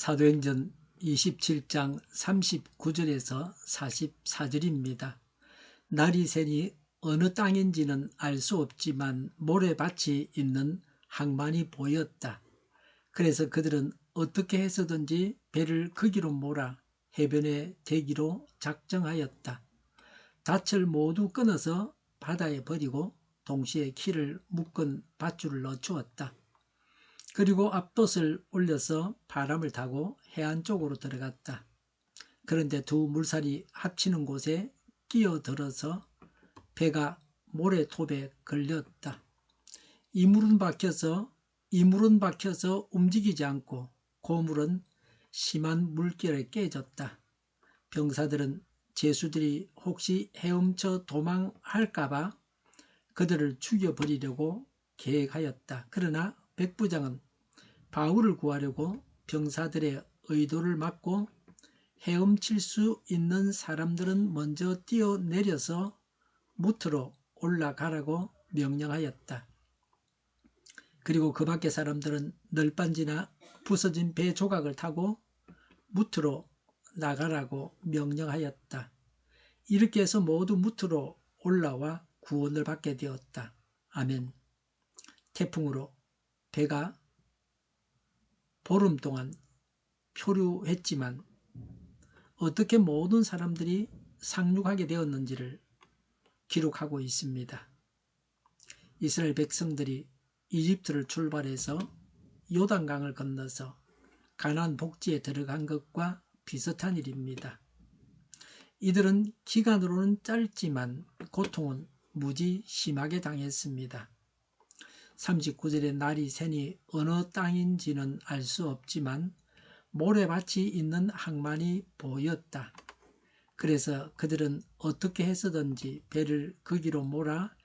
사도행전 27장 39절에서 44절입니다. 날이 새니 어느 땅인지는 알 수 없지만 모래밭이 있는 항만이 보였다. 그래서 그들은 어떻게 해서든지 배를 거기로 몰아 해변에 대기로 작정하였다. 닻을 모두 끊어서 바다에 버리고 동시에 키를 묶은 밧줄을 넣어주었다. 그리고 앞돛을 올려서 바람을 타고 해안 쪽으로 들어갔다. 그런데 두 물살이 합치는 곳에 끼어들어서 배가 모래톱에 걸렸다. 이물은 박혀서 움직이지 않고 고물은 심한 물결에 깨졌다. 병사들은 죄수들이 혹시 헤엄쳐 도망할까봐 그들을 죽여버리려고 계획하였다. 그러나 백부장은 바울을 구하려고 병사들의 의도를 막고 헤엄칠 수 있는 사람들은 먼저 뛰어내려서 무트로 올라가라고 명령하였다. 그리고 그 밖의 사람들은 널빤지나 부서진 배 조각을 타고 무트로 나가라고 명령하였다. 이렇게 해서 모두 무트로 올라와 구원을 받게 되었다. 아멘. 태풍으로 배가 보름 동안 표류했지만 어떻게 모든 사람들이 상륙하게 되었는지를 기록하고 있습니다. 이스라엘 백성들이 이집트를 출발해서 요단강을 건너서 가나안 복지에 들어간 것과 비슷한 일입니다. 이들은 기간으로는 짧지만 고통은 무지 심하게 당했습니다. 39절에 날이 새니 어느 땅인지는 알 수 없지만 모래밭이 있는 항만이 보였다. 그래서 그들은 어떻게 해서든지 배를 거기로 몰아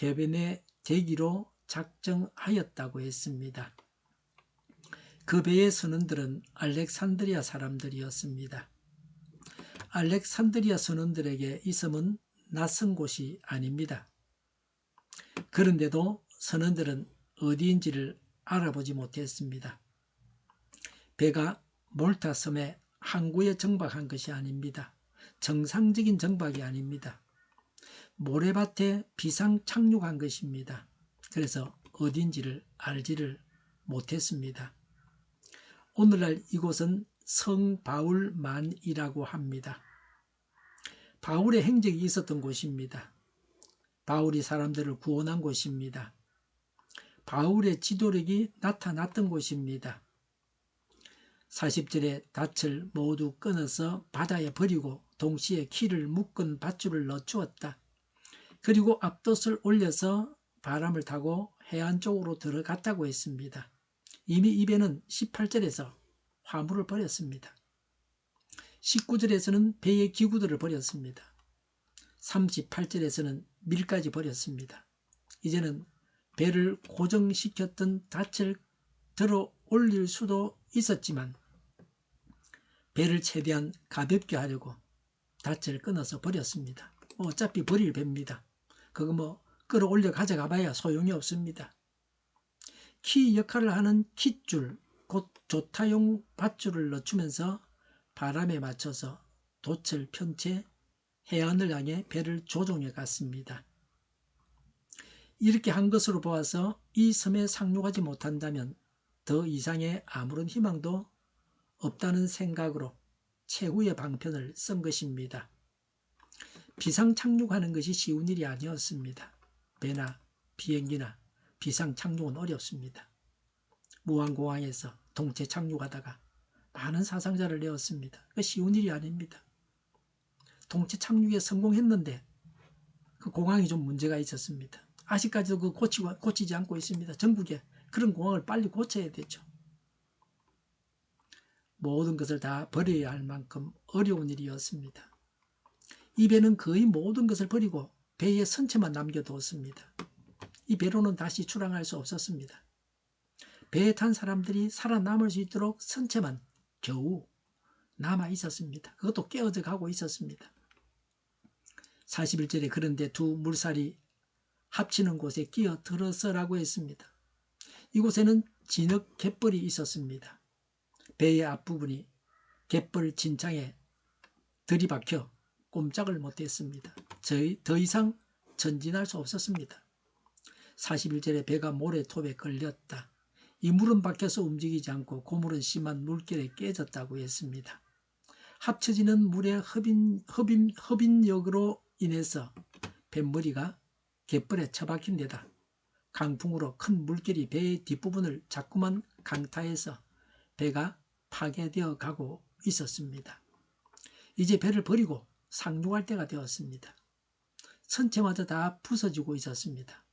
해변에 대기로 작정하였다고 했습니다. 그 배의 선원들은 알렉산드리아 사람들이었습니다. 알렉산드리아 선원들에게 이 섬은 낯선 곳이 아닙니다. 그런데도 선원들은 어디인지를 알아보지 못했습니다. 배가 몰타 섬의 항구에 정박한 것이 아닙니다. 정상적인 정박이 아닙니다. 모래밭에 비상 착륙한 것입니다. 그래서 어딘지를 알지를 못했습니다. 오늘날 이곳은 성바울만이라고 합니다. 바울의 행적이 있었던 곳입니다. 바울이 사람들을 구원한 곳입니다. 바울의 지도력이 나타났던 곳입니다. 40절에 닻을 모두 끊어서 바다에 버리고 동시에 키를 묶은 밧줄을 넣어주었다. 그리고 앞돛을 올려서 바람을 타고 해안 쪽으로 들어갔다고 했습니다. 이미 이 배는 18절에서 화물을 버렸습니다. 19절에서는 배의 기구들을 버렸습니다. 38절에서는 밀까지 버렸습니다. 이제는 배를 고정시켰던 닻을 들어 올릴 수도 있었지만 배를 최대한 가볍게 하려고 닻을 끊어서 버렸습니다. 어차피 버릴 배입니다. 그거 끌어올려 가져가봐야 소용이 없습니다. 키 역할을 하는 킷줄, 곧 조타용 밧줄을 넣어주면서 바람에 맞춰서 돛을 편 채 해안을 향해 배를 조종해 갔습니다. 이렇게 한 것으로 보아서 이 섬에 상륙하지 못한다면 더 이상의 아무런 희망도 없다는 생각으로 최후의 방편을 쓴 것입니다. 비상 착륙하는 것이 쉬운 일이 아니었습니다. 배나 비행기나 비상 착륙은 어렵습니다. 무안공항에서 동체 착륙하다가 많은 사상자를 내었습니다. 쉬운 일이 아닙니다. 동체 착륙에 성공했는데 그 공항이 좀 문제가 있었습니다. 아직까지도 고치지 않고 있습니다. 전국에 그런 공항을 빨리 고쳐야 되죠. 모든 것을 다 버려야 할 만큼 어려운 일이었습니다. 이 배는 거의 모든 것을 버리고 배의 선체만 남겨두었습니다. 이 배로는 다시 출항할 수 없었습니다. 배에 탄 사람들이 살아남을 수 있도록 선체만 겨우 남아 있었습니다. 그것도 깨어져 가고 있었습니다. 41절에 그런데 두 물살이 합치는 곳에 끼어들어서라고 했습니다. 이곳에는 진흙 갯벌이 있었습니다. 배의 앞부분이 갯벌 진창에 들이박혀 꼼짝을 못했습니다. 더 이상 전진할 수 없었습니다. 41절에 배가 모래톱에 걸렸다. 이 물은 박혀서 움직이지 않고 고물은 심한 물결에 깨졌다고 했습니다. 합쳐지는 물의 흡인력으로 인해서 뱃머리가 갯벌에 처박힌 데다 강풍으로 큰 물결이 배의 뒷부분을 자꾸만 강타해서 배가 파괴되어 가고 있었습니다. 이제 배를 버리고 상륙할 때가 되었습니다. 선체마저 다 부서지고 있었습니다.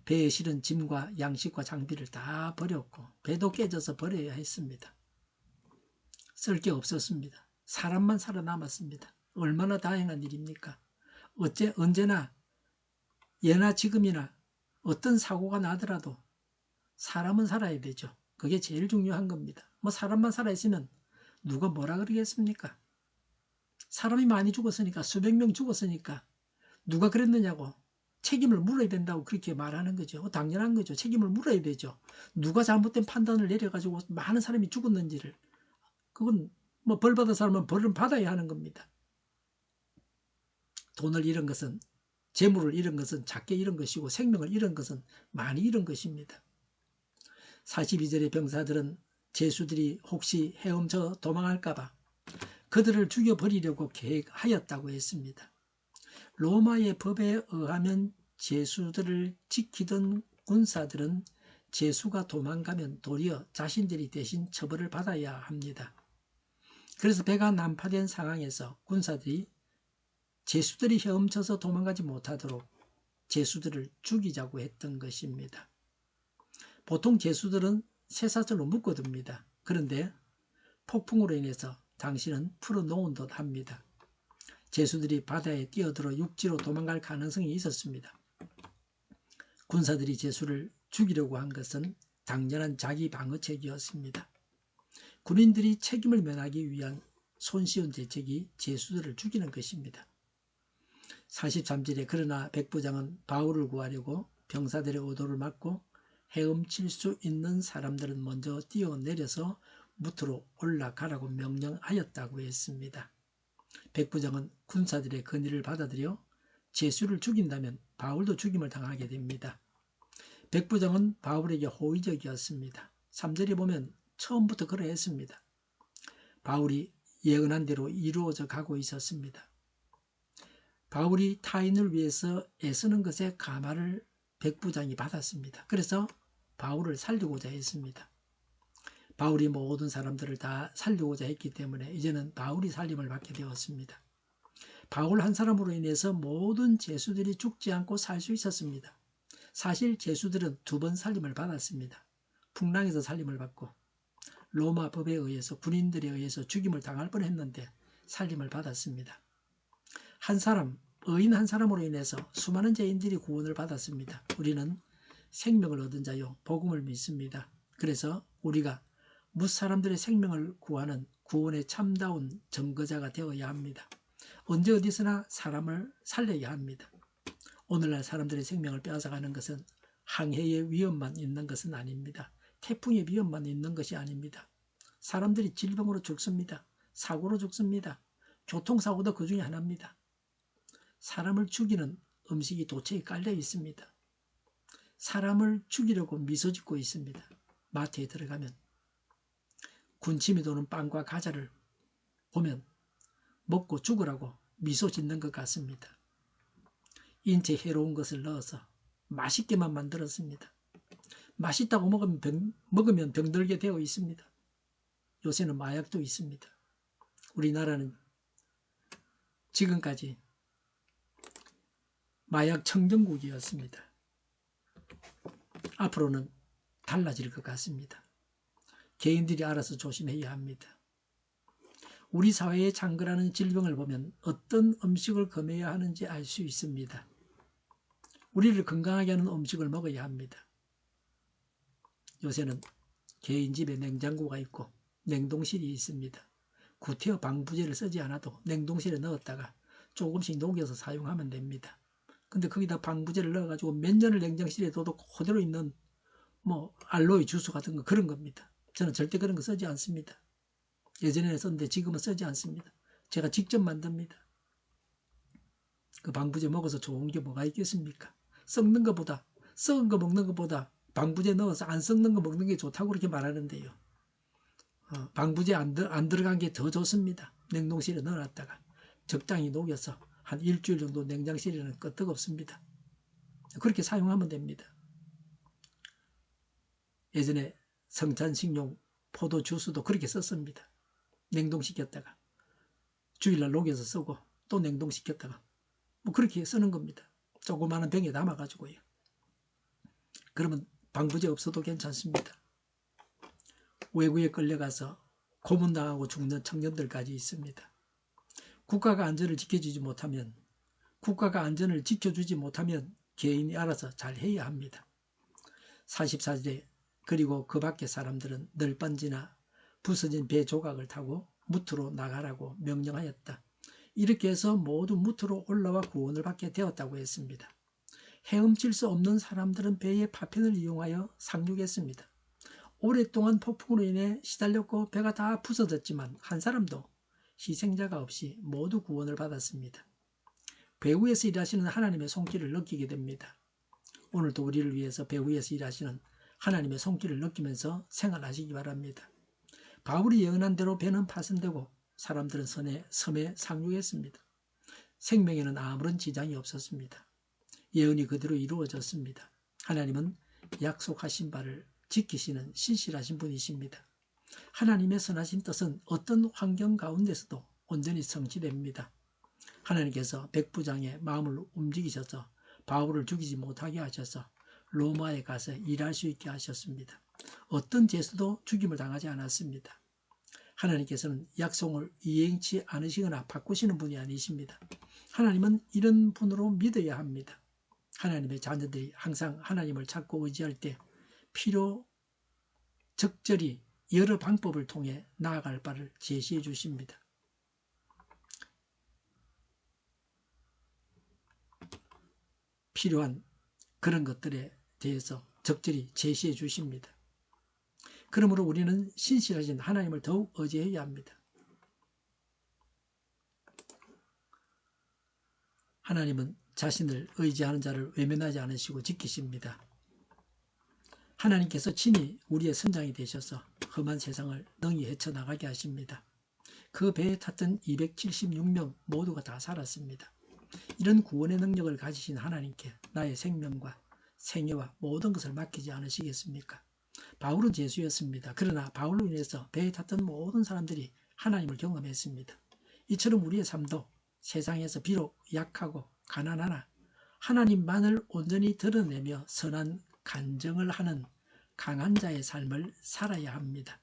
배에 실은 짐과 양식과 장비를 다 버렸고 배도 깨져서 버려야 했습니다. 쓸 게 없었습니다. 사람만 살아남았습니다. 얼마나 다행한 일입니까? 언제나 예나 지금이나 어떤 사고가 나더라도 사람은 살아야 되죠. 그게 제일 중요한 겁니다. 뭐 사람만 살아있으면 누가 뭐라 그러겠습니까? 사람이 많이 죽었으니까, 수백 명 죽었으니까 누가 그랬느냐고 책임을 물어야 된다고 그렇게 말하는 거죠. 당연한 거죠. 책임을 물어야 되죠. 누가 잘못된 판단을 내려가지고 많은 사람이 죽었는지를. 그건 뭐 벌 받은 사람은 벌은 받아야 하는 겁니다. 돈을 잃은 것은, 재물을 잃은 것은 작게 잃은 것이고 생명을 잃은 것은 많이 잃은 것입니다. 42절의 병사들은 제수들이 혹시 헤엄쳐 도망할까 봐 그들을 죽여버리려고 계획하였다고 했습니다. 로마의 법에 의하면 제수들을 지키던 군사들은 제수가 도망가면 도리어 자신들이 대신 처벌을 받아야 합니다. 그래서 배가 난파된 상황에서 군사들이 제수들이 헤엄쳐서 도망가지 못하도록 제수들을 죽이자고 했던 것입니다. 보통 제수들은 쇠사슬로 묶어둡니다. 그런데 폭풍으로 인해서 당신은 풀어놓은 듯 합니다. 제수들이 바다에 뛰어들어 육지로 도망갈 가능성이 있었습니다. 군사들이 제수를 죽이려고 한 것은 당연한 자기 방어책이었습니다. 군인들이 책임을 면하기 위한 손쉬운 대책이 제수들을 죽이는 것입니다. 43절에 그러나 백부장은 바울을 구하려고 병사들의 의도를 막고 헤엄칠 수 있는 사람들은 먼저 뛰어내려서 무트로 올라가라고 명령하였다고 했습니다. 백부장은 군사들의 건의를 받아들여 제수를 죽인다면 바울도 죽임을 당하게 됩니다. 백부장은 바울에게 호의적이었습니다. 3절에 보면 처음부터 그러했습니다. 바울이 예언한 대로 이루어져 가고 있었습니다. 바울이 타인을 위해서 애쓰는 것에 감화를 백부장이 받았습니다. 그래서 바울을 살리고자 했습니다. 바울이 모든 사람들을 다 살리고자 했기 때문에 이제는 바울이 살림을 받게 되었습니다. 바울 한 사람으로 인해서 모든 제수들이 죽지 않고 살 수 있었습니다. 사실 제수들은 2번 살림을 받았습니다. 풍랑에서 살림을 받고 로마 법에 의해서 군인들에 의해서 죽임을 당할 뻔했는데 살림을 받았습니다. 한 사람, 의인 한 사람으로 인해서 수많은 죄인들이 구원을 받았습니다. 우리는 생명을 얻은 자요 복음을 믿습니다. 그래서 우리가 무사람들의 생명을 구하는 구원의 참다운 증거자가 되어야 합니다. 언제 어디서나 사람을 살려야 합니다. 오늘날 사람들의 생명을 빼앗아가는 것은 항해의 위험만 있는 것은 아닙니다. 태풍의 위험만 있는 것이 아닙니다. 사람들이 질병으로 죽습니다. 사고로 죽습니다. 교통사고도 그 중에 하나입니다. 사람을 죽이는 음식이 도처에 깔려 있습니다. 사람을 죽이려고 미소 짓고 있습니다. 마트에 들어가면 군침이 도는 빵과 과자를 보면 먹고 죽으라고 미소 짓는 것 같습니다. 인체에 해로운 것을 넣어서 맛있게만 만들었습니다. 맛있다고 먹으면 병들게 되어 있습니다. 요새는 마약도 있습니다. 우리나라는 지금까지 마약 청정국이었습니다. 앞으로는 달라질 것 같습니다. 개인들이 알아서 조심해야 합니다. 우리 사회에 창궐하는 질병을 보면 어떤 음식을 금해야 하는지 알 수 있습니다. 우리를 건강하게 하는 음식을 먹어야 합니다. 요새는 개인 집에 냉장고가 있고 냉동실이 있습니다. 구태여 방부제를 쓰지 않아도 냉동실에 넣었다가 조금씩 녹여서 사용하면 됩니다. 근데 거기다 방부제를 넣어가지고 몇 년을 냉장실에 둬도 그대로 있는 뭐 알로에 주스 같은 거 그런 겁니다. 저는 절대 그런 거 쓰지 않습니다. 예전에는 썼는데 지금은 쓰지 않습니다. 제가 직접 만듭니다. 그 방부제 먹어서 좋은 게 뭐가 있겠습니까? 썩는 것보다, 썩은 거 먹는 것보다 방부제 넣어서 안 썩는 거 먹는 게 좋다고 그렇게 말하는데요. 방부제 안 들어간 게 더 좋습니다. 냉동실에 넣어놨다가 적당히 녹여서 한 일주일 정도 냉장실에는 끄떡없습니다. 그렇게 사용하면 됩니다. 예전에 성찬식용 포도 주스도 그렇게 썼습니다. 냉동시켰다가 주일날 녹여서 쓰고 또 냉동시켰다가 뭐 그렇게 쓰는 겁니다. 조그마한 병에 담아가지고요. 그러면 방부제 없어도 괜찮습니다. 외국에 끌려가서 고문당하고 죽는 청년들까지 있습니다. 국가가 안전을 지켜주지 못하면 개인이 알아서 잘 해야 합니다. 44대 그리고 그 밖의 사람들은 널빤지나 부서진 배 조각을 타고 무트로 나가라고 명령하였다. 이렇게 해서 모두 무트로 올라와 구원을 받게 되었다고 했습니다. 헤엄칠 수 없는 사람들은 배의 파편을 이용하여 상륙했습니다. 오랫동안 폭풍으로 인해 시달렸고 배가 다 부서졌지만 한 사람도 희생자가 없이 모두 구원을 받았습니다. 배후에서 일하시는 하나님의 손길을 느끼게 됩니다. 오늘도 우리를 위해서 배후에서 일하시는 하나님의 손길을 느끼면서 생활하시기 바랍니다. 바울이 예언한 대로 배는 파손되고 사람들은 섬에 상륙했습니다. 생명에는 아무런 지장이 없었습니다. 예언이 그대로 이루어졌습니다. 하나님은 약속하신 바를 지키시는 신실하신 분이십니다. 하나님의 선하신 뜻은 어떤 환경 가운데서도 온전히 성취됩니다. 하나님께서 백부장의 마음을 움직이셔서 바울을 죽이지 못하게 하셔서 로마에 가서 일할 수 있게 하셨습니다. 어떤 죄수도 죽임을 당하지 않았습니다. 하나님께서는 약속을 이행치 않으시거나 바꾸시는 분이 아니십니다. 하나님은 이런 분으로 믿어야 합니다. 하나님의 자녀들이 항상 하나님을 찾고 의지할 때 적절히 여러 방법을 통해 나아갈 바를 제시해 주십니다. 필요한 그런 것들에 대해서 적절히 제시해 주십니다. 그러므로 우리는 신실하신 하나님을 더욱 의지해야 합니다. 하나님은 자신을 의지하는 자를 외면하지 않으시고 지키십니다. 하나님께서 친히 우리의 선장이 되셔서 험한 세상을 능히 헤쳐나가게 하십니다. 그 배에 탔던 276명 모두가 다 살았습니다. 이런 구원의 능력을 가지신 하나님께 나의 생명과 생애와 모든 것을 맡기지 않으시겠습니까? 바울은 죄수였습니다. 그러나 바울로 인해서 배에 탔던 모든 사람들이 하나님을 경험했습니다. 이처럼 우리의 삶도 세상에서 비록 약하고 가난하나 하나님만을 온전히 드러내며 선한 간증을 하는 강한 자의 삶을 살아야 합니다.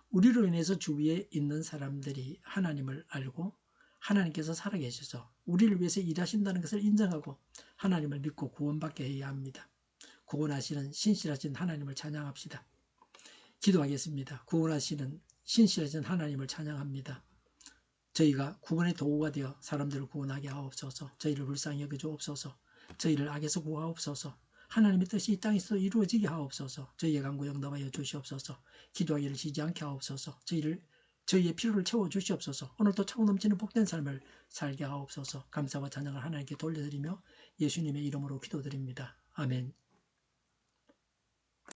우리로 인해서 주위에 있는 사람들이 하나님을 알고 하나님께서 살아계셔서 우리를 위해서 일하신다는 것을 인정하고 하나님을 믿고 구원받게 해야 합니다. 구원하시는 신실하신 하나님을 찬양합시다. 기도하겠습니다. 구원하시는 신실하신 하나님을 찬양합니다. 저희가 구원의 도구가 되어 사람들을 구원하게 하옵소서. 저희를 불쌍히 여겨주옵소서. 저희를 악에서 구하옵소서. 하나님의 뜻이 이 땅에서 이루어지게 하옵소서. 저희의 간구 응답하여 주시옵소서. 기도하기를 쉬지 않게 하옵소서. 저희의 필요를 채워주시옵소서. 오늘도 차고 넘치는 복된 삶을 살게 하옵소서. 감사와 찬양을 하나님께 돌려드리며 예수님의 이름으로 기도드립니다. 아멘.